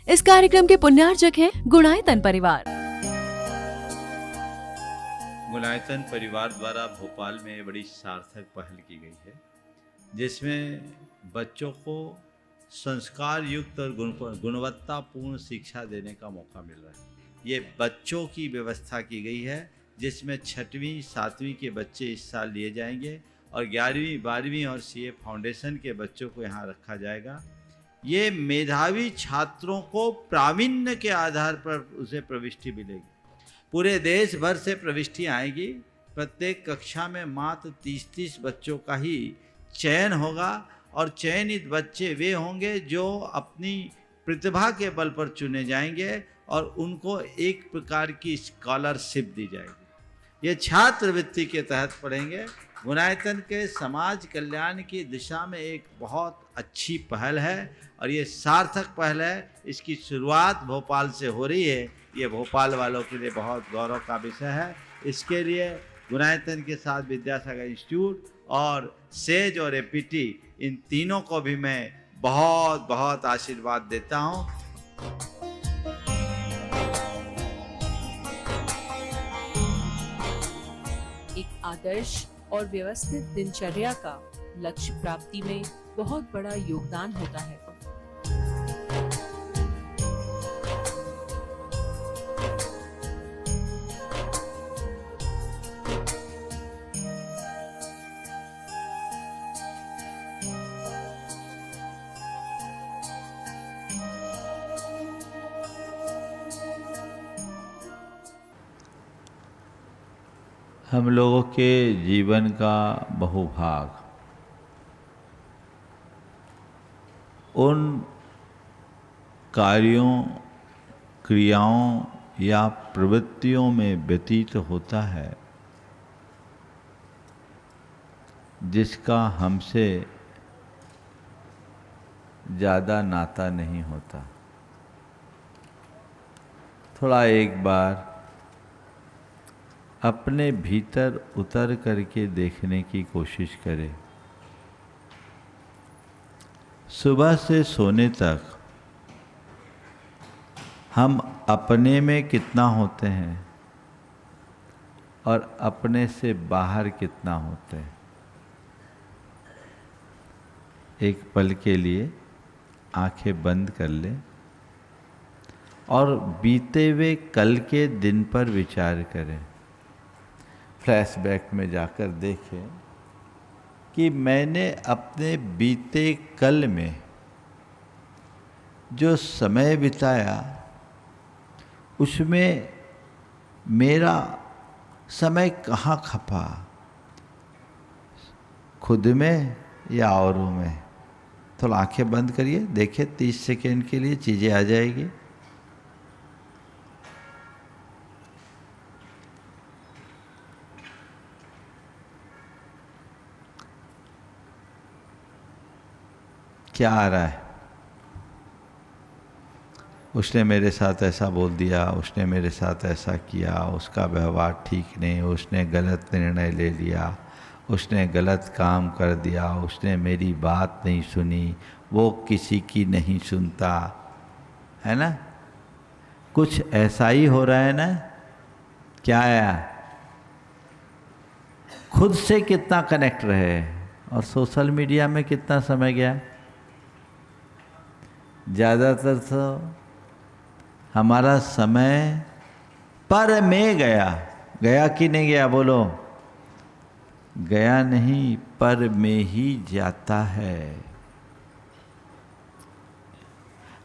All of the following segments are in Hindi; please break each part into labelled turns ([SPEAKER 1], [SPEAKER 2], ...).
[SPEAKER 1] इस कार्यक्रम के पुण्यार्जक हैं गुणायतन परिवार।
[SPEAKER 2] गुणायतन परिवार द्वारा भोपाल में बड़ी सार्थक पहल की गई है, जिसमें बच्चों को संस्कार युक्त और गुणवत्तापूर्ण शिक्षा देने का मौका मिल रहा है। ये बच्चों की व्यवस्था की गई है, जिसमें 6वीं 7वीं के बच्चे इस साल लिए जाएंगे और 11वीं 12वीं और सीए फाउंडेशन के बच्चों को यहाँ रखा जाएगा। ये मेधावी छात्रों को प्रावीण्य के आधार पर उसे प्रविष्टि मिलेगी। पूरे देश भर से प्रविष्टियाँ आएगी। प्रत्येक कक्षा में मात्र 30-30 बच्चों का ही चयन होगा और चयनित बच्चे वे होंगे जो अपनी प्रतिभा के बल पर चुने जाएंगे और उनको एक प्रकार की स्कॉलरशिप दी जाएगी। ये छात्रवृत्ति के तहत पढ़ेंगे। गुणायतन के समाज कल्याण की दिशा में एक बहुत अच्छी पहल है और ये सार्थक पहल है। इसकी शुरुआत भोपाल से हो रही है। ये भोपाल वालों के लिए बहुत गौरव का विषय है। इसके लिए गुणायतन के साथ विद्यासागर इंस्टीट्यूट और सेज और एपीटी, इन तीनों को भी मैं बहुत बहुत आशीर्वाद देता हूँ।
[SPEAKER 1] एक आदर्श और व्यवस्थित दिनचर्या का लक्ष्य प्राप्ति में बहुत बड़ा योगदान होता है।
[SPEAKER 2] हम लोगों के जीवन का बहुभाग उन कार्यों, क्रियाओं या प्रवृत्तियों में व्यतीत होता है जिसका हमसे ज़्यादा नाता नहीं होता। थोड़ा एक बार अपने भीतर उतर करके देखने की कोशिश करें। सुबह से सोने तक हम अपने में कितना होते हैं और अपने से बाहर कितना होते हैं। एक पल के लिए आंखें बंद कर लें और बीते हुए कल के दिन पर विचार करें। फ्लैशबैक में जाकर देखें कि मैंने अपने बीते कल में जो समय बिताया उसमें मेरा समय कहाँ खपा, खुद में या औरों में। थोड़ा आंखें बंद करिए, देखिए 30 सेकेंड के लिए चीज़ें आ जाएगी। क्या आ रहा है? उसने मेरे साथ ऐसा बोल दिया, उसने मेरे साथ ऐसा किया, उसका व्यवहार ठीक नहीं, उसने गलत निर्णय ले लिया, उसने गलत काम कर दिया, उसने मेरी बात नहीं सुनी, वो किसी की नहीं सुनता, है ना? कुछ ऐसा ही हो रहा है ना? क्या आया? खुद से कितना कनेक्ट रहे और सोशल मीडिया में कितना समय गया? ज़्यादातर तो हमारा समय पर में गया। गया कि नहीं गया? बोलो। गया नहीं, पर में ही जाता है।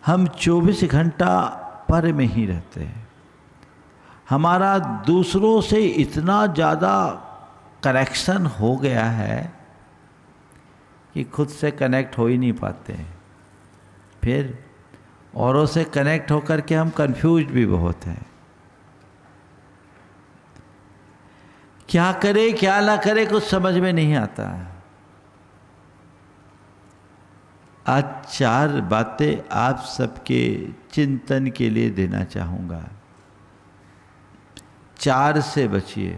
[SPEAKER 2] हम 24 घंटा पर में ही रहते हैं। हमारा दूसरों से इतना ज़्यादा कनेक्शन हो गया है कि खुद से कनेक्ट हो ही नहीं पाते हैं। फिर औरों से कनेक्ट होकर के हम कंफ्यूज भी बहुत हैं। क्या करे क्या ना करे कुछ समझ में नहीं आता। आज 4 बातें आप सबके चिंतन के लिए देना चाहूँगा। 4 से बचिए।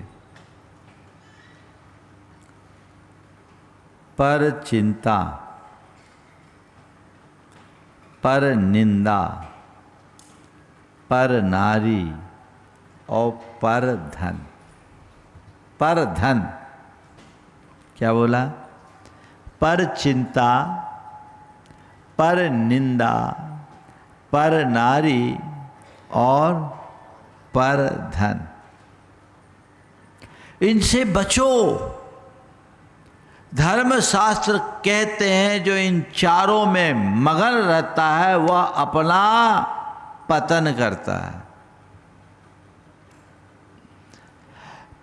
[SPEAKER 2] पर चिंता, पर निंदा, पर नारी और पर धन। पर धन क्या बोला? पर चिंता, पर निंदा, पर नारी और पर धन। इनसे बचो। धर्मशास्त्र कहते हैं जो इन चारों में मगन रहता है वह अपना पतन करता है।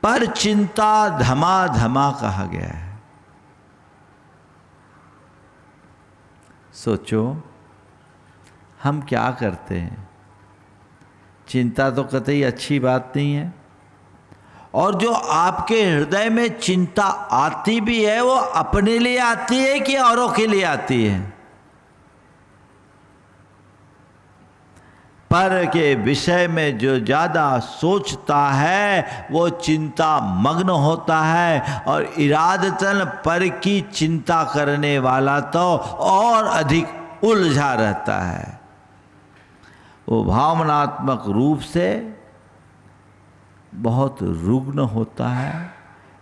[SPEAKER 2] पर चिंता धमा कहा गया है। सोचो हम क्या करते हैं। चिंता तो कतई अच्छी बात नहीं है, और जो आपके हृदय में चिंता आती भी है वो अपने लिए आती है कि औरों के लिए आती है? पर के विषय में जो ज़्यादा सोचता है वो चिंता मग्न होता है, और इरादतन पर की चिंता करने वाला तो और अधिक उलझा रहता है। वो भावनात्मक रूप से बहुत रुग्ण होता है,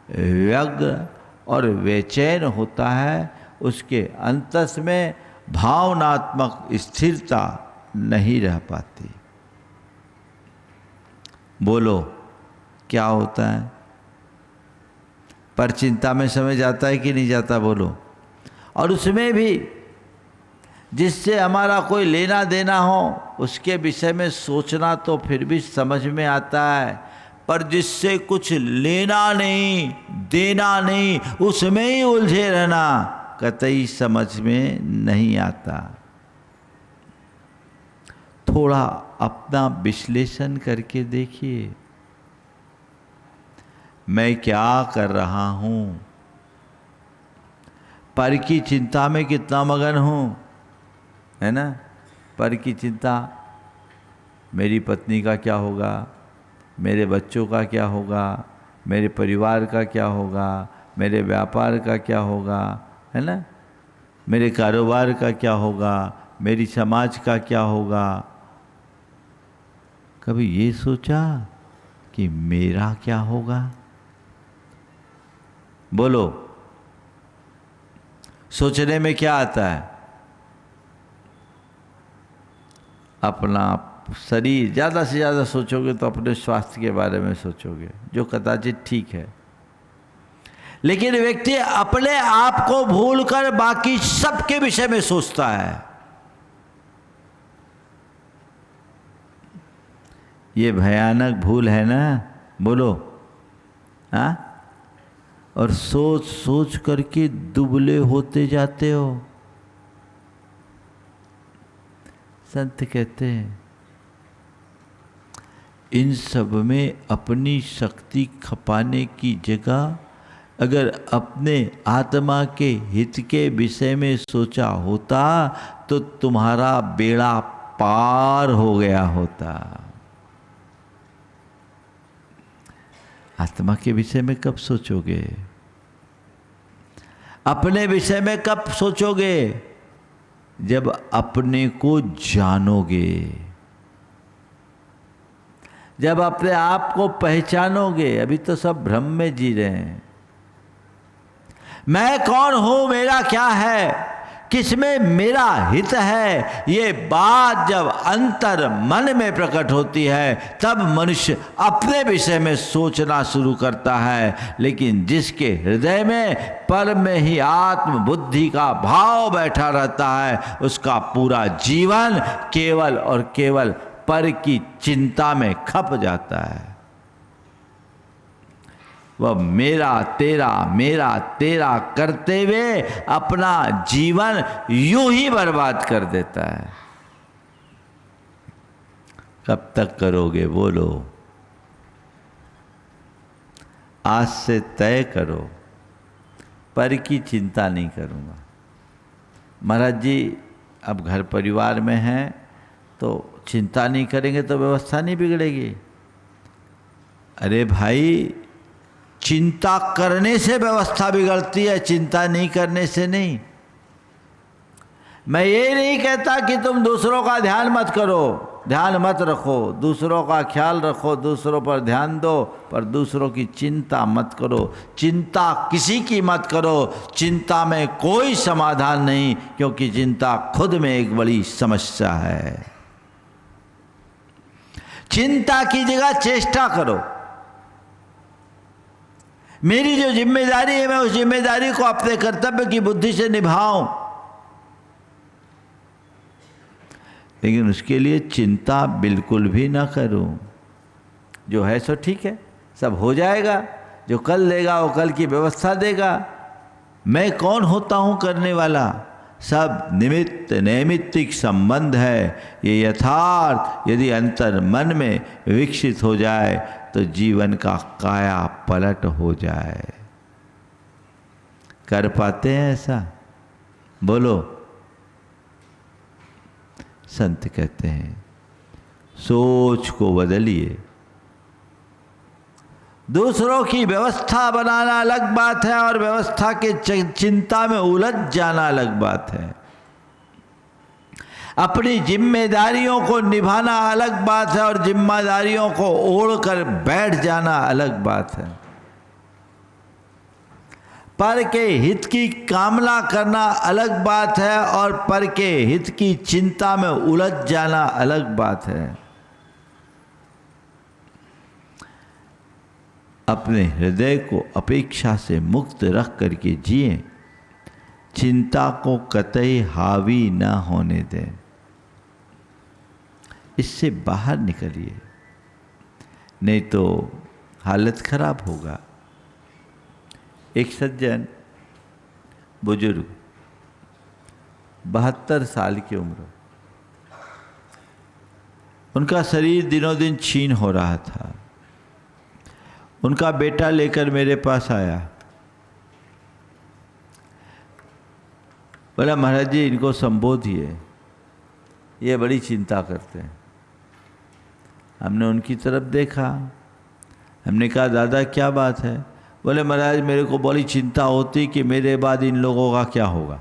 [SPEAKER 2] व्यग्र और बेचैन होता है। उसके अंतस में भावनात्मक स्थिरता नहीं रह पाती। बोलो क्या होता है? पर चिंता में समय जाता है कि नहीं जाता? बोलो। और उसमें भी जिससे हमारा कोई लेना देना हो उसके विषय में सोचना तो फिर भी समझ में आता है, पर जिससे कुछ लेना नहीं देना नहीं उसमें ही उलझे रहना कतई समझ में नहीं आता। थोड़ा अपना विश्लेषण करके देखिए, मैं क्या कर रहा हूं? पर की चिंता में कितना मगन हूं, है ना? पर की चिंता, मेरी पत्नी का क्या होगा, मेरे बच्चों का क्या होगा, मेरे परिवार का क्या होगा, मेरे व्यापार का क्या होगा, है ना? मेरे कारोबार का क्या होगा, मेरी समाज का क्या होगा। कभी ये सोचा कि मेरा क्या होगा? बोलो, सोचने में क्या आता है? अपना शरीर। ज़्यादा से ज़्यादा सोचोगे तो अपने स्वास्थ्य के बारे में सोचोगे, जो कदाचित ठीक है, लेकिन व्यक्ति अपने आप को भूलकर बाकी सबके विषय में सोचता है। ये भयानक भूल है ना? बोलो। हाँ? और सोच सोच करके दुबले होते जाते हो। संत कहते हैं इन सब में अपनी शक्ति खपाने की जगह अगर अपने आत्मा के हित के विषय में सोचा होता तो तुम्हारा बेड़ा पार हो गया होता। आत्मा के विषय में कब सोचोगे? अपने विषय में कब सोचोगे? जब अपने को जानोगे, जब अपने आप को पहचानोगे। अभी तो सब भ्रम में जी रहे हैं। मैं कौन हूं, मेरा क्या है, किसमें मेरा हित है, ये बात जब अंतर मन में प्रकट होती है तब मनुष्य अपने विषय में सोचना शुरू करता है। लेकिन जिसके हृदय में पर में ही आत्म बुद्धि का भाव बैठा रहता है उसका पूरा जीवन केवल और केवल पर की चिंता में खप जाता है। वह मेरा तेरा करते हुए अपना जीवन यूं ही बर्बाद कर देता है। कब तक करोगे? बोलो। आज से तय करो, पर की चिंता नहीं करूंगा। महाराज जी अब घर परिवार में हैं तो चिंता नहीं करेंगे तो व्यवस्था नहीं बिगड़ेगी। अरे भाई, चिंता करने से व्यवस्था बिगड़ती है, चिंता नहीं करने से नहीं। मैं ये नहीं कहता कि तुम दूसरों का ध्यान मत करो, ध्यान मत रखो, दूसरों का ख्याल रखो, दूसरों पर ध्यान दो, पर दूसरों की चिंता मत करो। चिंता किसी की मत करो। चिंता में कोई समाधान नहीं, क्योंकि चिंता खुद में एक बड़ी समस्या है। चिंता की जगह चेष्टा करो। मेरी जो जिम्मेदारी है, मैं उस जिम्मेदारी को अपने कर्तव्य की बुद्धि से निभाऊं, लेकिन उसके लिए चिंता बिल्कुल भी ना करूं। जो है सो ठीक है, सब हो जाएगा। जो कल देगा वो कल की व्यवस्था देगा। मैं कौन होता हूं करने वाला? सब निमित्त नैमित्तिक संबंध है। ये यथार्थ यदि अंतर मन में विकसित हो जाए तो जीवन का काया पलट हो जाए। कर पाते हैं ऐसा? बोलो। संत कहते हैं सोच को बदलिए। दूसरों की व्यवस्था बनाना अलग बात है और व्यवस्था के चिंता में उलझ जाना अलग बात है। अपनी जिम्मेदारियों को निभाना अलग बात है और जिम्मेदारियों को ओढ़कर बैठ जाना अलग बात है। पर के हित की कामना करना अलग बात है और पर के हित की चिंता में उलझ जाना अलग बात है। अपने हृदय को अपेक्षा से मुक्त रख करके जिए। चिंता को कतई हावी न होने दें। इससे बाहर निकलिए, नहीं तो हालत खराब होगा। एक सज्जन बुजुर्ग 72 साल की उम्र, उनका शरीर दिनों दिन क्षीण हो रहा था। उनका बेटा लेकर मेरे पास आया, बोला महाराज जी इनको संबोधिए, ये बड़ी चिंता करते हैं। हमने उनकी तरफ देखा, हमने कहा दादा क्या बात है? बोले महाराज मेरे को बड़ी चिंता होती कि मेरे बाद इन लोगों का क्या होगा।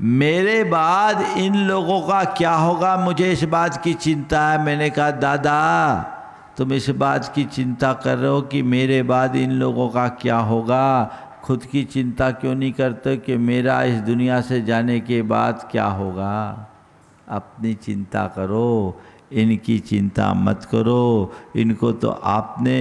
[SPEAKER 2] मेरे बाद इन लोगों का क्या होगा, मुझे इस बात की चिंता है। मैंने कहा दादा तुम इस बात की चिंता कर रहे हो कि मेरे बाद इन लोगों का क्या होगा, खुद की चिंता क्यों नहीं करते कि मेरा इस दुनिया से जाने के बाद क्या होगा। अपनी चिंता करो, इनकी चिंता मत करो। इनको तो आपने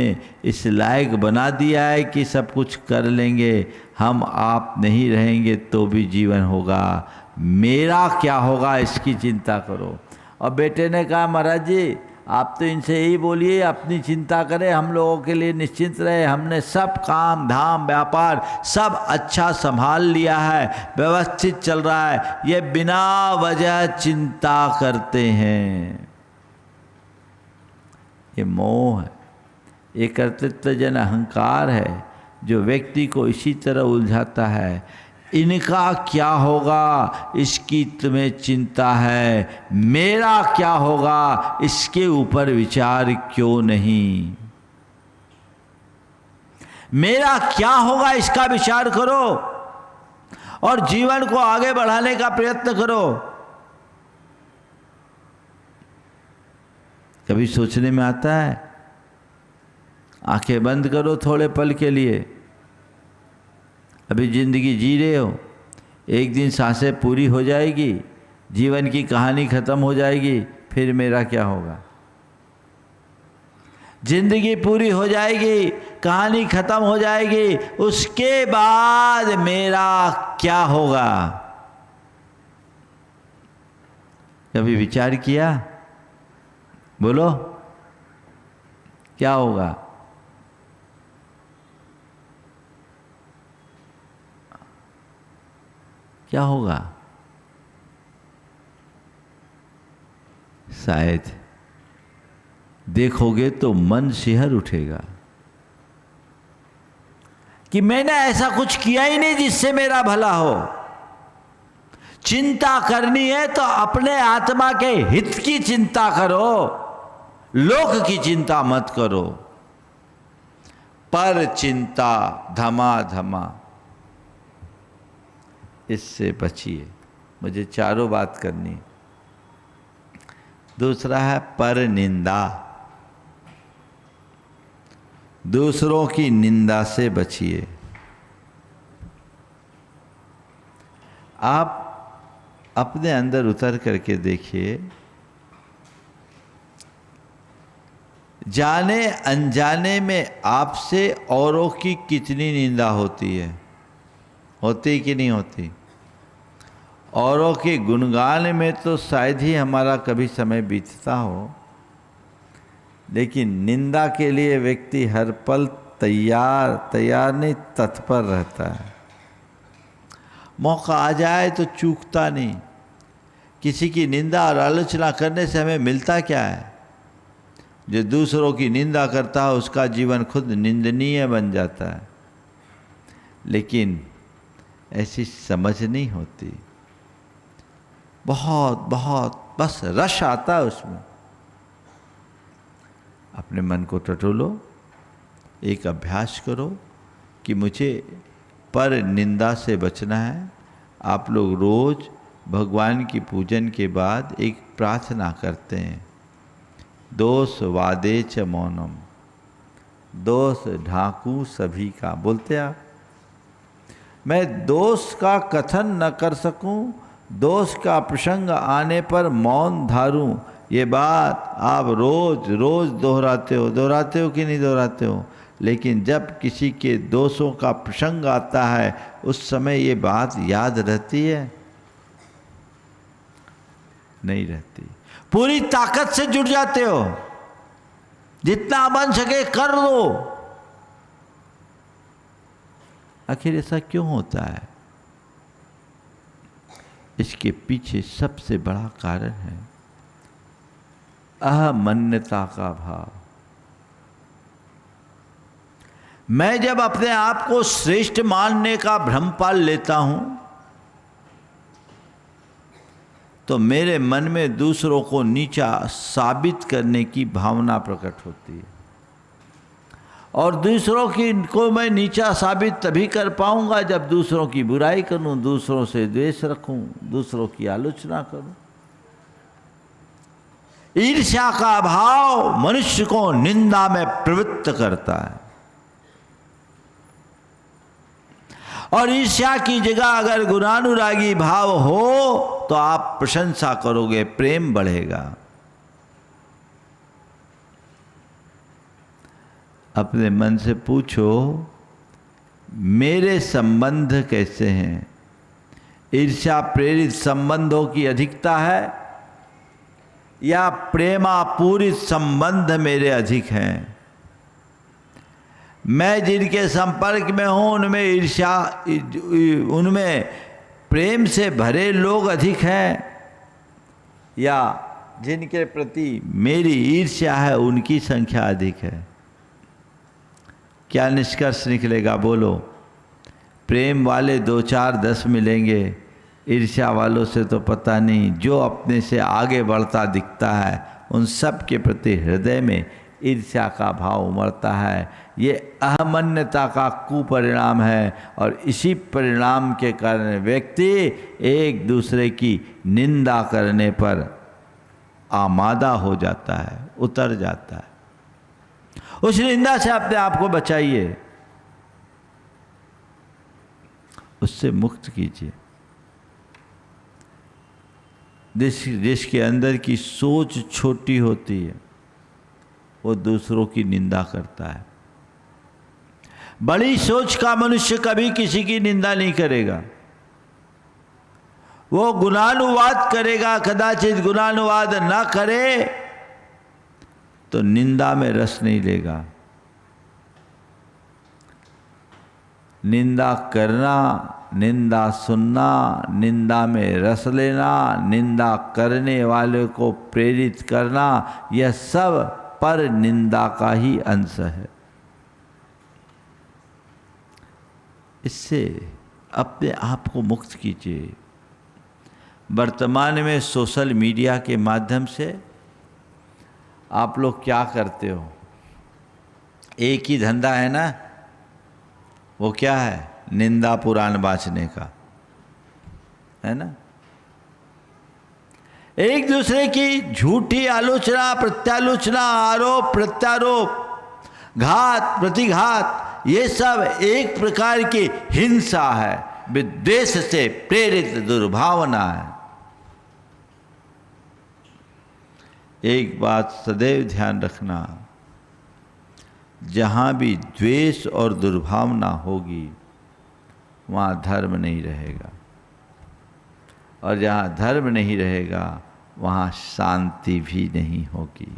[SPEAKER 2] इस लायक बना दिया है कि सब कुछ कर लेंगे। हम आप नहीं रहेंगे तो भी जीवन होगा, मेरा क्या होगा इसकी चिंता करो। और बेटे ने कहा महाराज जी आप तो इनसे यही बोलिए अपनी चिंता करें, हम लोगों के लिए निश्चिंत रहे। हमने सब काम धाम व्यापार सब अच्छा संभाल लिया है, व्यवस्थित चल रहा है। ये बिना वजह चिंता करते हैं। ये मोह है, ये कर्तृत्वजन अहंकार है जो व्यक्ति को इसी तरह उलझाता है। इनका क्या होगा इसकी तुम्हें चिंता है, मेरा क्या होगा इसके ऊपर विचार क्यों नहीं। मेरा क्या होगा इसका विचार करो और जीवन को आगे बढ़ाने का प्रयत्न करो। कभी सोचने में आता है, आंखें बंद करो थोड़े पल के लिए। अभी जिंदगी जी रहे हो, एक दिन सांसें पूरी हो जाएगी, जीवन की कहानी खत्म हो जाएगी, फिर मेरा क्या होगा। जिंदगी पूरी हो जाएगी, कहानी खत्म हो जाएगी, उसके बाद मेरा क्या होगा। कभी विचार किया? बोलो क्या होगा। क्या होगा? शायद देखोगे तो मन शिहर उठेगा कि मैंने ऐसा कुछ किया ही नहीं जिससे मेरा भला हो। चिंता करनी है तो अपने आत्मा के हित की चिंता करो, लोक की चिंता मत करो। पर चिंता धमा इससे बचिए। मुझे चारों बात करनी। दूसरा है पर निंदा। दूसरों की निंदा से बचिए। आप अपने अंदर उतर करके देखिए, जाने अनजाने में आपसे औरों की कितनी निंदा होती है, होती कि नहीं होती? औरों के गुणगान में तो शायद ही हमारा कभी समय बीतता हो, लेकिन निंदा के लिए व्यक्ति हर पल तैयार नहीं, तत्पर रहता है। मौका आ जाए तो चूकता नहीं। किसी की निंदा और आलोचना करने से हमें मिलता क्या है? जो दूसरों की निंदा करता है उसका जीवन खुद निंदनीय बन जाता है। लेकिन ऐसी समझ नहीं होती। बहुत बस रश आता है उसमें। अपने मन को टटोलो, एक अभ्यास करो कि मुझे पर निंदा से बचना है। आप लोग रोज भगवान की पूजन के बाद एक प्रार्थना करते हैं, दोष वादे च मौनम, दोष ढांकू सभी का। बोलते आप, मैं दोष का कथन न कर सकूं, दोष का प्रसंग आने पर मौन धारूं। ये बात आप रोज दोहराते हो कि नहीं दोहराते हो? लेकिन जब किसी के दोषों का प्रसंग आता है उस समय ये बात याद रहती है? नहीं रहती। पूरी ताकत से जुट जाते हो, जितना बन सके कर दो। आखिर ऐसा क्यों होता है? इसके पीछे सबसे बड़ा कारण है अहमन्यता का भाव। मैं जब अपने आप को श्रेष्ठ मानने का भ्रम पाल लेता हूं तो मेरे मन में दूसरों को नीचा साबित करने की भावना प्रकट होती है। और दूसरों को मैं नीचा साबित तभी कर पाऊंगा जब दूसरों की बुराई करूं, दूसरों से द्वेष रखूं, दूसरों की आलोचना करूं। ईर्ष्या का भाव मनुष्य को निंदा में प्रवृत्त करता है। और ईर्ष्या की जगह अगर गुणानुरागी भाव हो तो आप प्रशंसा करोगे, प्रेम बढ़ेगा। अपने मन से पूछो, मेरे संबंध कैसे हैं? ईर्ष्या प्रेरित संबंधों की अधिकता है या प्रेमापूरित संबंध मेरे अधिक हैं? मैं जिनके संपर्क में हूं उनमें प्रेम से भरे लोग अधिक हैं या जिनके प्रति मेरी ईर्ष्या है उनकी संख्या अधिक है? क्या निष्कर्ष निकलेगा? बोलो। प्रेम वाले 2 4 10 मिलेंगे, ईर्ष्या वालों से तो पता नहीं। जो अपने से आगे बढ़ता दिखता है उन सब के प्रति हृदय में ईर्ष्या का भाव उमड़ता है। ये अहमन्यता का कुपरिणाम है और इसी परिणाम के कारण व्यक्ति एक दूसरे की निंदा करने पर आमादा हो जाता है, उतर जाता है। उस निंदा से अपने आप को बचाइए, उससे मुक्त कीजिए। देश के अंदर की सोच छोटी होती है, वो दूसरों की निंदा करता है। बड़ी सोच का मनुष्य कभी किसी की निंदा नहीं करेगा, वो गुणानुवाद करेगा। कदाचित गुणानुवाद ना करे तो निंदा में रस नहीं लेगा। निंदा करना, निंदा सुनना, निंदा में रस लेना, निंदा करने वाले को प्रेरित करना, यह सब पर निंदा का ही अंश है। इससे अपने आप को मुक्त कीजिए। वर्तमान में सोशल मीडिया के माध्यम से आप लोग क्या करते हो? एक ही धंधा है ना, वो क्या है? निंदा पुराण बाँचने का, है ना। एक दूसरे की झूठी आलोचना, प्रत्यालोचना, आरोप प्रत्यारोप, घात प्रतिघात, ये सब एक प्रकार की हिंसा है, विद्वेष से प्रेरित दुर्भावना है। एक बात सदैव ध्यान रखना, जहाँ भी द्वेष और दुर्भावना होगी वहाँ धर्म नहीं रहेगा, और जहाँ धर्म नहीं रहेगा वहाँ शांति भी नहीं होगी।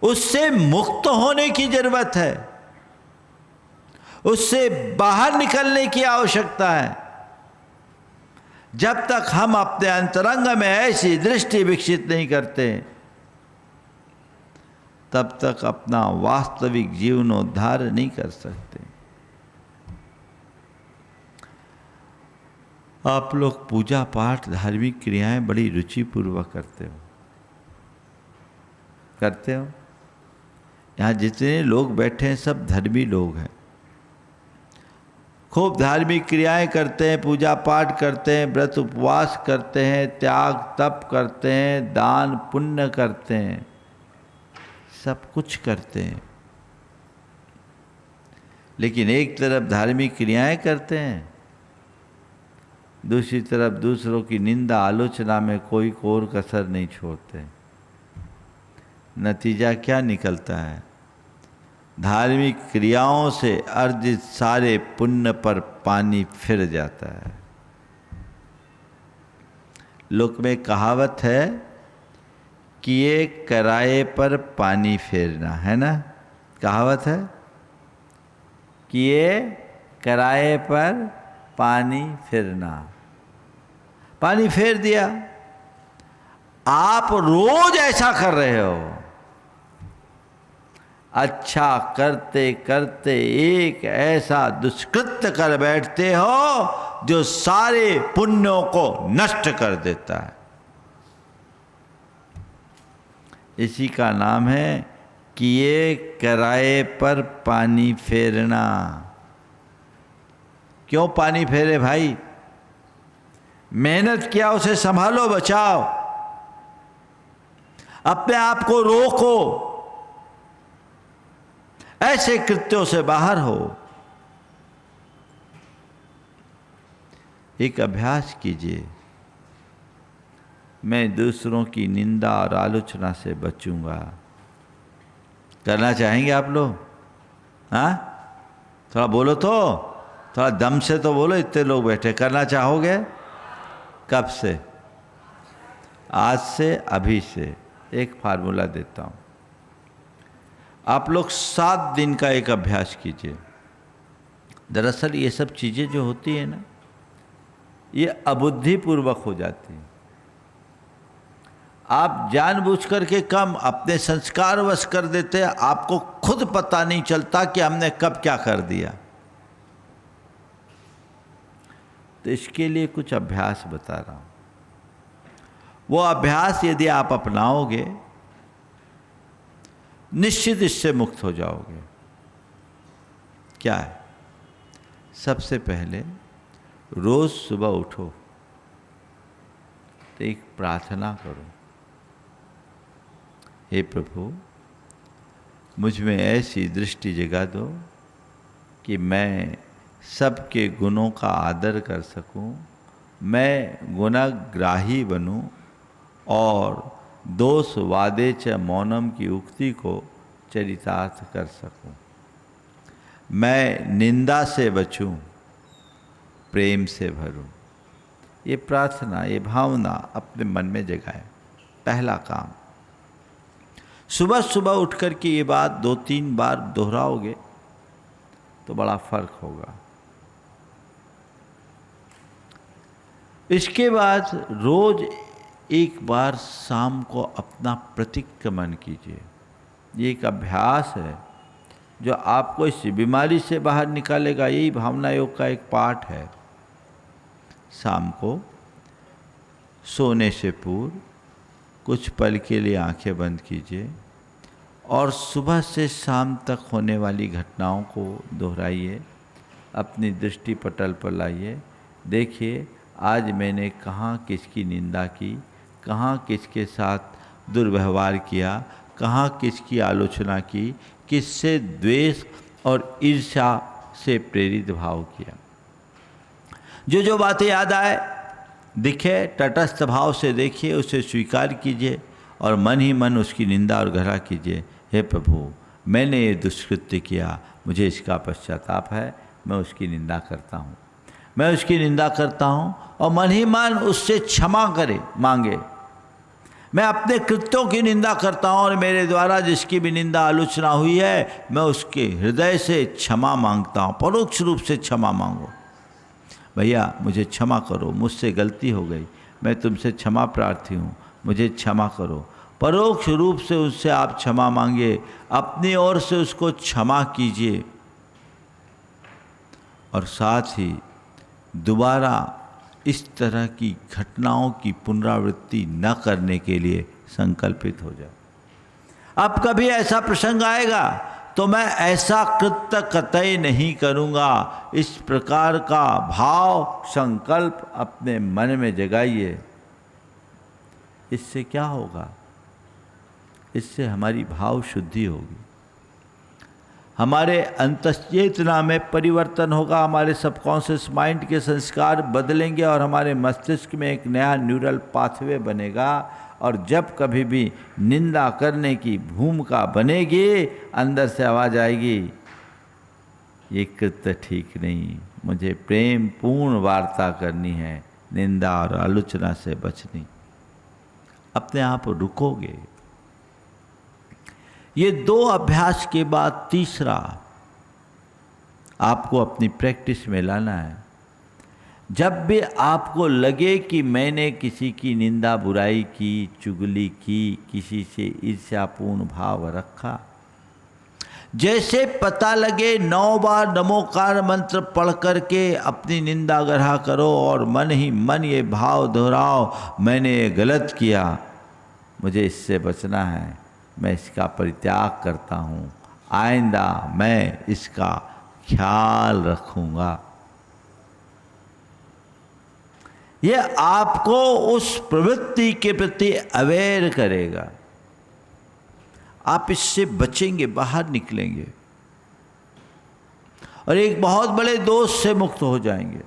[SPEAKER 2] उससे मुक्त होने की जरूरत है, उससे बाहर निकलने की आवश्यकता है। जब तक हम अपने अंतरंग में ऐसी दृष्टि विकसित नहीं करते, तब तक अपना वास्तविक जीवनोद्धार नहीं कर सकते। आप लोग पूजा पाठ धार्मिक क्रियाएं बड़ी रुचिपूर्वक करते हो। यहाँ जितने लोग बैठे हैं सब धर्मी लोग हैं, खूब धार्मिक क्रियाएं करते हैं, पूजा पाठ करते हैं, व्रत उपवास करते हैं, त्याग तप करते हैं, दान पुण्य करते हैं, सब कुछ करते हैं। लेकिन एक तरफ धार्मिक क्रियाएं करते हैं, दूसरी तरफ दूसरों की निंदा आलोचना में कोई कोर कसर नहीं छोड़ते। नतीजा क्या निकलता है? धार्मिक क्रियाओं से अर्जित सारे पुण्य पर पानी फिर जाता है। लोक में कहावत है कि ये कराए पर पानी फेरना, है ना? कहावत है कि ये कराए पर पानी फिरना। पानी फेर दिया। आप रोज ऐसा कर रहे हो, अच्छा करते करते एक ऐसा दुष्कृत्य कर बैठते हो जो सारे पुण्यों को नष्ट कर देता है। इसी का नाम है कि ये कराए पर पानी फेरना। क्यों पानी फेरे भाई? मेहनत किया उसे संभालो, बचाओ, अपने आप को रोको, ऐसे कृत्यों से बाहर हो। एक अभ्यास कीजिए, मैं दूसरों की निंदा और आलोचना से बचूंगा। करना चाहेंगे आप लोग? हाँ, थोड़ा बोलो तो, थोड़ा दम से तो बोलो। इतने लोग बैठे, करना चाहोगे? कब से? आज से, अभी से। एक फार्मूला देता हूं, आप लोग 7 दिन का एक अभ्यास कीजिए। दरअसल ये सब चीजें जो होती है ना, ये अबुद्धिपूर्वक हो जाती हैं। आप जानबूझकर के कम अपने संस्कारवश कर देते हैं, आपको खुद पता नहीं चलता कि हमने कब क्या कर दिया। तो इसके लिए कुछ अभ्यास बता रहा हूं। वो अभ्यास यदि आप अपनाओगे, निश्चित इससे मुक्त हो जाओगे। क्या है? सबसे पहले रोज सुबह उठो तो एक प्रार्थना करो, हे प्रभु, मुझ में ऐसी दृष्टि जगा दो कि मैं सबके गुणों का आदर कर सकूं, मैं गुणग्राही बनूं और दोष वादे च मौनम की उक्ति को चरितार्थ कर सकूं। मैं निंदा से बचूं, प्रेम से भरूं। ये प्रार्थना, ये भावना अपने मन में जगाएं। पहला काम, सुबह सुबह उठ कर के ये बात 2-3 बार दोहराओगे तो बड़ा फर्क होगा। इसके बाद रोज एक बार शाम को अपना प्रतिक्रमण कीजिए। ये एक अभ्यास है जो आपको इस बीमारी से बाहर निकालेगा। यही भावना योग का एक पार्ट है। शाम को सोने से पूर्व कुछ पल के लिए आंखें बंद कीजिए और सुबह से शाम तक होने वाली घटनाओं को दोहराइए, अपनी दृष्टि पटल पर लाइए। देखिए आज मैंने कहाँ किसकी निंदा की, कहाँ किसके साथ दुर्व्यवहार किया, कहाँ किसकी आलोचना की, किससे द्वेष और ईर्ष्या से प्रेरित भाव किया। जो बातें याद आए दिखे, तटस्थ भाव से देखिए, उसे स्वीकार कीजिए और मन ही मन उसकी निंदा और ग्रह कीजिए। हे प्रभु, मैंने ये दुष्कृत्य किया, मुझे इसका पश्चाताप है, मैं उसकी निंदा करता हूँ, मैं उसकी निंदा करता हूँ और मन ही मन उससे क्षमा करे मांगे। मैं अपने कृत्यों की निंदा करता हूँ और मेरे द्वारा जिसकी भी निंदा आलोचना हुई है, मैं उसके हृदय से क्षमा मांगता हूँ, परोक्ष रूप से क्षमा मांगो। भैया मुझे क्षमा करो, मुझसे गलती हो गई, मैं तुमसे क्षमा प्रार्थी हूँ, मुझे क्षमा करो। परोक्ष रूप से उससे आप क्षमा मांगिए, अपनी ओर से उसको क्षमा कीजिए और साथ ही दोबारा इस तरह की घटनाओं की पुनरावृत्ति न करने के लिए संकल्पित हो जाए। अब कभी ऐसा प्रसंग आएगा तो मैं ऐसा कृत्य कतई नहीं करूँगा। इस प्रकार का भाव संकल्प अपने मन में जगाइए। इससे क्या होगा? इससे हमारी भाव शुद्धि होगी, हमारे अंतश्चेतना में परिवर्तन होगा, हमारे सबकॉन्शियस माइंड के संस्कार बदलेंगे और हमारे मस्तिष्क में एक नया न्यूरल पाथवे बनेगा। और जब कभी भी निंदा करने की भूमिका बनेगी, अंदर से आवाज आएगी, ये कृत्य ठीक नहीं, मुझे प्रेम पूर्ण वार्ता करनी है, निंदा और आलोचना से बचनी। अपने आप रुकोगे। ये 2 अभ्यास के बाद तीसरा आपको अपनी प्रैक्टिस में लाना है। जब भी आपको लगे कि मैंने किसी की निंदा बुराई की, चुगली की, किसी से ईर्ष्यापूर्ण भाव रखा, जैसे पता लगे 9 बार नमोकार मंत्र पढ़ करके अपनी निंदा ग्रह करो और मन ही मन ये भाव दोहराओ, मैंने ये गलत किया, मुझे इससे बचना है, मैं इसका परित्याग करता हूँ, आइंदा मैं इसका ख्याल रखूँगा। ये आपको उस प्रवृत्ति के प्रति अवेयर करेगा। आप इससे बचेंगे, बाहर निकलेंगे और एक बहुत बड़े दोष से मुक्त हो जाएंगे।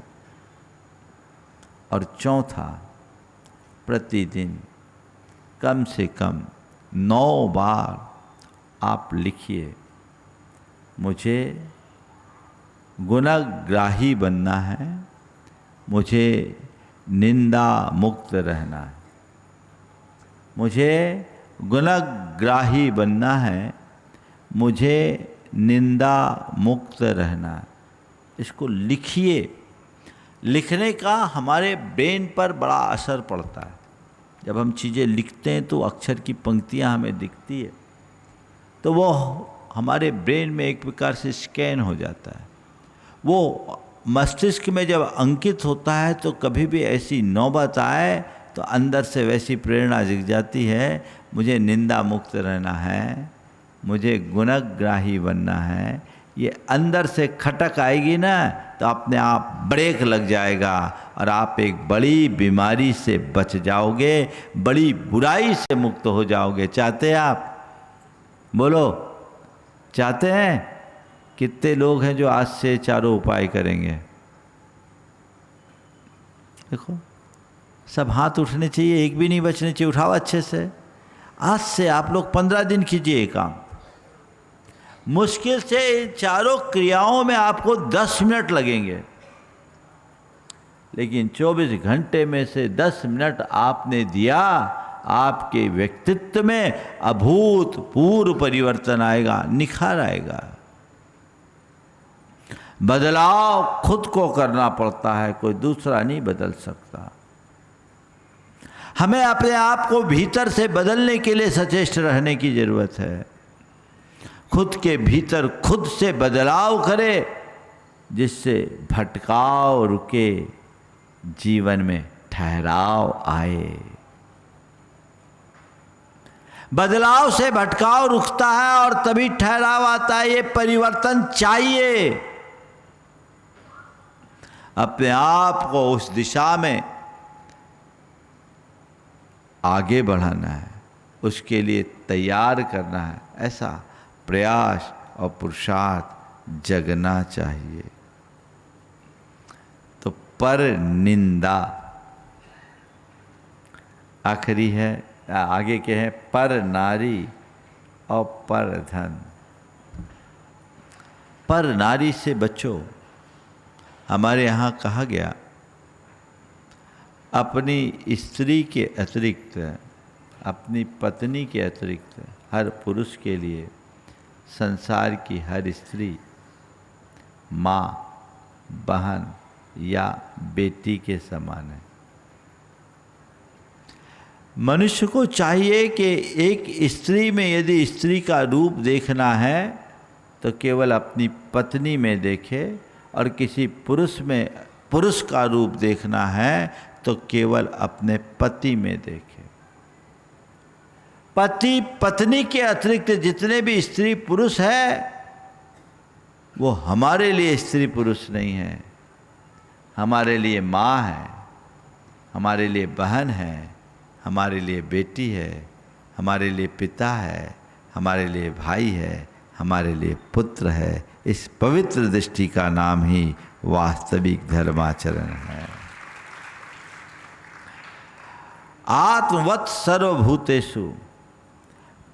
[SPEAKER 2] और चौथा, प्रतिदिन कम से कम 9 बार आप लिखिए, मुझे गुणग्राही बनना है, मुझे निंदा मुक्त रहना है, मुझे गुणग्राही बनना है, मुझे निंदा मुक्त रहना है। इसको लिखिए। लिखने का हमारे ब्रेन पर बड़ा असर पड़ता है। जब हम चीज़ें लिखते हैं तो अक्षर की पंक्तियां हमें दिखती है, तो वो हमारे ब्रेन में एक प्रकार से स्कैन हो जाता है। वो मस्तिष्क में जब अंकित होता है तो कभी भी ऐसी नौबत आए तो अंदर से वैसी प्रेरणा जग जाती है, मुझे निंदा मुक्त रहना है, मुझे गुणग्राही बनना है। ये अंदर से खटक आएगी ना तो अपने आप ब्रेक लग जाएगा और आप एक बड़ी बीमारी से बच जाओगे, बड़ी बुराई से मुक्त हो जाओगे। चाहते हैं आप? बोलो, चाहते हैं? कितने लोग हैं जो आज से चारों उपाय करेंगे? देखो, सब हाथ उठने चाहिए, एक भी नहीं बचने चाहिए। उठाओ अच्छे से। आज से आप लोग 15 दिन कीजिए ये काम। मुश्किल से इन चारों क्रियाओं में आपको 10 मिनट लगेंगे, लेकिन 24 घंटे में से 10 मिनट आपने दिया, आपके व्यक्तित्व में अभूतपूर्व परिवर्तन आएगा, निखार आएगा। बदलाव खुद को करना पड़ता है, कोई दूसरा नहीं बदल सकता। हमें अपने आप को भीतर से बदलने के लिए सचेष्ट रहने की जरूरत है। खुद के भीतर खुद से बदलाव करे, जिससे भटकाव रुके, जीवन में ठहराव आए। बदलाव से भटकाव रुकता है और तभी ठहराव आता है। ये परिवर्तन चाहिए। अपने आप को उस दिशा में आगे बढ़ाना है, उसके लिए तैयार करना है, ऐसा प्रयास और पुरुषार्थ जगना चाहिए। तो पर निंदा आखिरी है, आगे के हैं पर नारी और पर धन। पर नारी से बचो। हमारे यहाँ कहा गया अपनी स्त्री के अतिरिक्त, अपनी पत्नी के अतिरिक्त हर पुरुष के लिए संसार की हर स्त्री माँ, बहन या बेटी के समान है। मनुष्य को चाहिए कि एक स्त्री में यदि स्त्री का रूप देखना है तो केवल अपनी पत्नी में देखे, और किसी पुरुष में पुरुष का रूप देखना है तो केवल अपने पति में देखे। पति पत्नी के अतिरिक्त जितने भी स्त्री पुरुष है वो हमारे लिए स्त्री पुरुष नहीं है, हमारे लिए माँ है, हमारे लिए बहन है, हमारे लिए बेटी है, हमारे लिए पिता है, हमारे लिए भाई है, हमारे लिए पुत्र है। इस पवित्र दृष्टि का नाम ही वास्तविक धर्माचरण है। आत्मवत् सर्वभूतेषु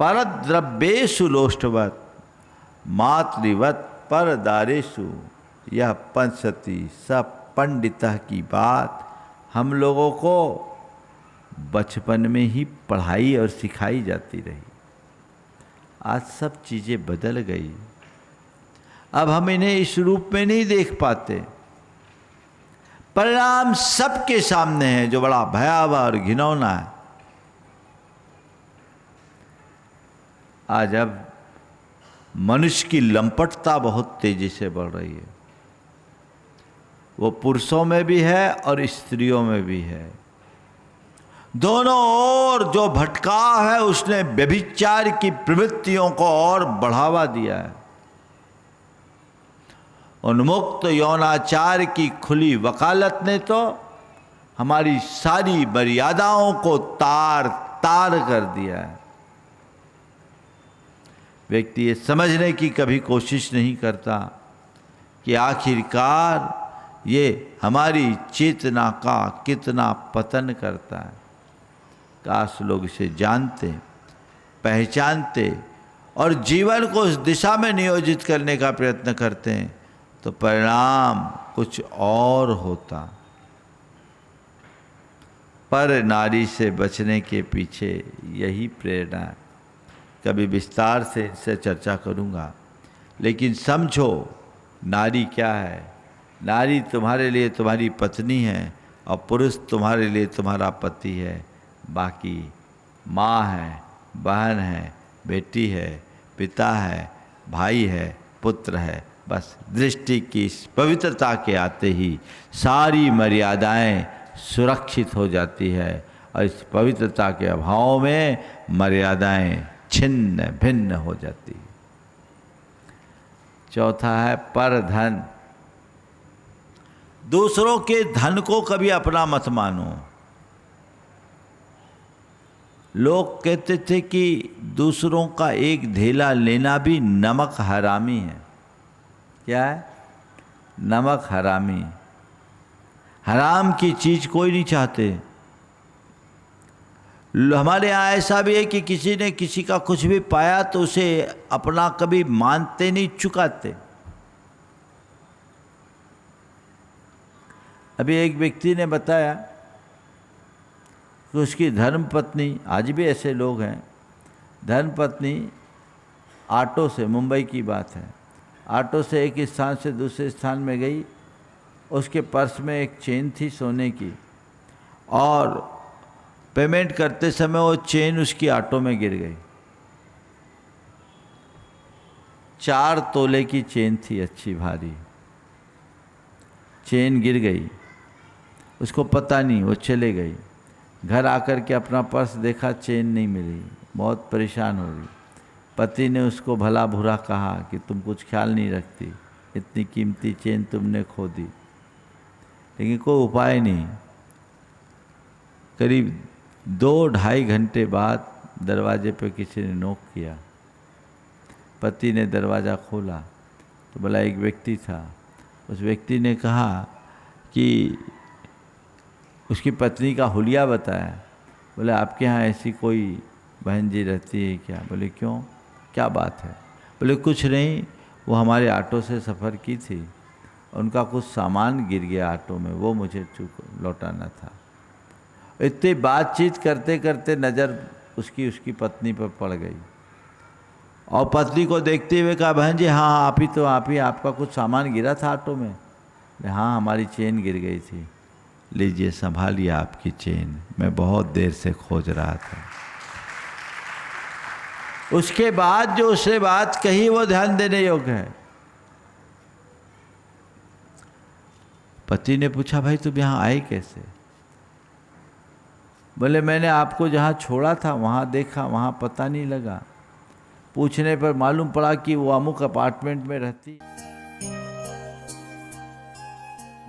[SPEAKER 2] परद्रव्येषु लोष्टवत् मातृवत् परदारेषु, यह पंचसती सब पंडितः की बात हम लोगों को बचपन में ही पढ़ाई और सिखाई जाती रही। आज सब चीज़ें बदल गई, अब हम इन्हें इस रूप में नहीं देख पाते। परिणाम सबके सामने है जो बड़ा भयावह और घिनौना है। आज अब मनुष्य की लंपटता बहुत तेजी से बढ़ रही है, वो पुरुषों में भी है और स्त्रियों में भी है। दोनों ओर जो भटकाव है उसने व्यभिचार की प्रवृत्तियों को और बढ़ावा दिया है। उन्मुक्त यौनाचार की खुली वकालत ने तो हमारी सारी मर्यादाओं को तार तार कर दिया है। व्यक्ति ये समझने की कभी कोशिश नहीं करता कि आखिरकार ये हमारी चेतना का कितना पतन करता है। काश लोग इसे जानते, पहचानते और जीवन को उस दिशा में नियोजित करने का प्रयत्न करते हैं तो परिणाम कुछ और होता। पर नारी से बचने के पीछे यही प्रेरणा है। कभी विस्तार से इससे चर्चा करूँगा, लेकिन समझो नारी क्या है। नारी तुम्हारे लिए तुम्हारी पत्नी है और पुरुष तुम्हारे लिए तुम्हारा पति है। बाकी माँ है, बहन है, बेटी है, पिता है, भाई है, पुत्र है। बस दृष्टि की इस पवित्रता के आते ही सारी मर्यादाएं सुरक्षित हो जाती है और इस पवित्रता के अभाव में मर्यादाएं छिन्न भिन्न हो जाती है। चौथा है पर धन। दूसरों के धन को कभी अपना मत मानो। लोग कहते थे कि दूसरों का एक धेला लेना भी नमक हरामी है। क्या है? नमक हरामी। हराम की चीज कोई नहीं चाहते। हमारे यहाँ ऐसा भी है कि किसी ने किसी का कुछ भी पाया तो उसे अपना कभी मानते नहीं, चुकाते। अभी एक व्यक्ति ने बताया कि उसकी धर्मपत्नी, आज भी ऐसे लोग हैं, धर्मपत्नी ऑटो से, मुंबई की बात है, ऑटो से एक स्थान से दूसरे स्थान में गई। उसके पर्स में एक चेन थी सोने की और पेमेंट करते समय वो चेन उसकी ऑटो में गिर गई। 4 तोले की चेन थी, अच्छी भारी चेन गिर गई। उसको पता नहीं, वो चले गई। घर आकर के अपना पर्स देखा, चेन नहीं मिली, बहुत परेशान हो गई। पति ने उसको भला बुरा कहा कि तुम कुछ ख्याल नहीं रखती, इतनी कीमती चेन तुमने खो दी। लेकिन कोई उपाय नहीं। करीब 2-2.5 घंटे बाद दरवाजे पे किसी ने नॉक किया। पति ने दरवाज़ा खोला तो बोला एक व्यक्ति था। उस व्यक्ति ने कहा कि उसकी पत्नी का हुलिया बताया। बोले आपके यहाँ ऐसी कोई बहन जी रहती है क्या? बोले क्यों, क्या बात है? बोले कुछ नहीं, वो हमारे ऑटो से सफ़र की थी, उनका कुछ सामान गिर गया ऑटो में, वो मुझे लौटाना था। इतनी बातचीत करते करते नज़र उसकी पत्नी पर पड़ गई और पत्नी को देखते हुए कहा बहन जी हाँ आप ही, आपका कुछ सामान गिरा था ऑटो में? हाँ हमारी चेन गिर गई थी। लीजिए संभालिए आपकी चेन, मैं बहुत देर से खोज रहा था। उसके बाद जो उसने बात कही वो ध्यान देने योग्य है। पति ने पूछा भाई तुम यहाँ आए कैसे? बोले मैंने आपको जहाँ छोड़ा था वहाँ देखा, वहाँ पता नहीं लगा। पूछने पर मालूम पड़ा कि वो अमुक अपार्टमेंट में रहती।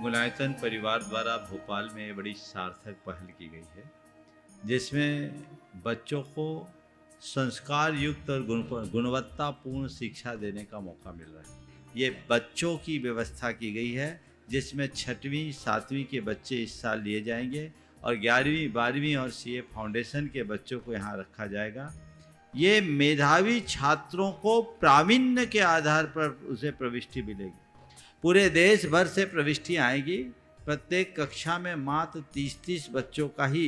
[SPEAKER 2] गुणायतन परिवार द्वारा भोपाल में बड़ी सार्थक पहल की गई है, जिसमें बच्चों को संस्कार युक्त और गुणवत्तापूर्ण शिक्षा देने का मौका मिल रहा है। ये बच्चों की व्यवस्था की गई है, जिसमें 6वीं 7वीं के बच्चे इस साल लिए जाएंगे और 11वीं 12वीं और सीए फाउंडेशन के बच्चों को यहाँ रखा जाएगा। ये मेधावी छात्रों को प्रावीण्य के आधार पर उसे प्रविष्टि मिलेगी। पूरे देश भर से प्रविष्टियाँ आएगी। प्रत्येक कक्षा में मात्र 30-30 बच्चों का ही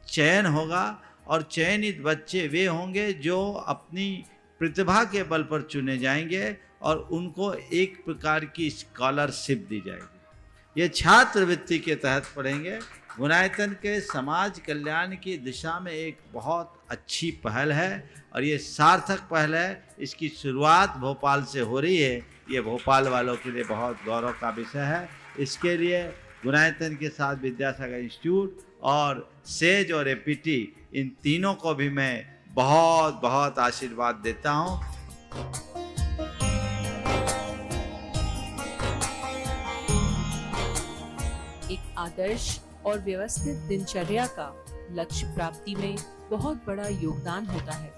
[SPEAKER 2] चयन होगा और चयनित बच्चे वे होंगे जो अपनी प्रतिभा के बल पर चुने जाएंगे और उनको एक प्रकार की स्कॉलरशिप दी जाएगी। ये छात्रवृत्ति के तहत पढ़ेंगे। गुणायतन के समाज कल्याण की दिशा में एक बहुत अच्छी पहल है और ये सार्थक पहल है। इसकी शुरुआत भोपाल से हो रही है। ये भोपाल वालों के लिए बहुत गौरव का विषय है। इसके लिए गुणायतन के साथ विद्यासागर इंस्टीट्यूट और सेज और एपीटी इन तीनों को भी मैं बहुत बहुत आशीर्वाद देता हूँ।
[SPEAKER 1] एक आदर्श और व्यवस्थित दिनचर्या का लक्ष्य प्राप्ति में बहुत बड़ा योगदान होता है।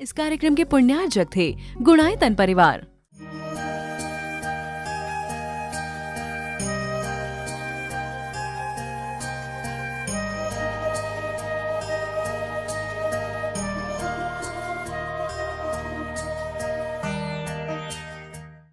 [SPEAKER 3] इस कार्यक्रम के पुण्यार्जक थे गुणायतन परिवार।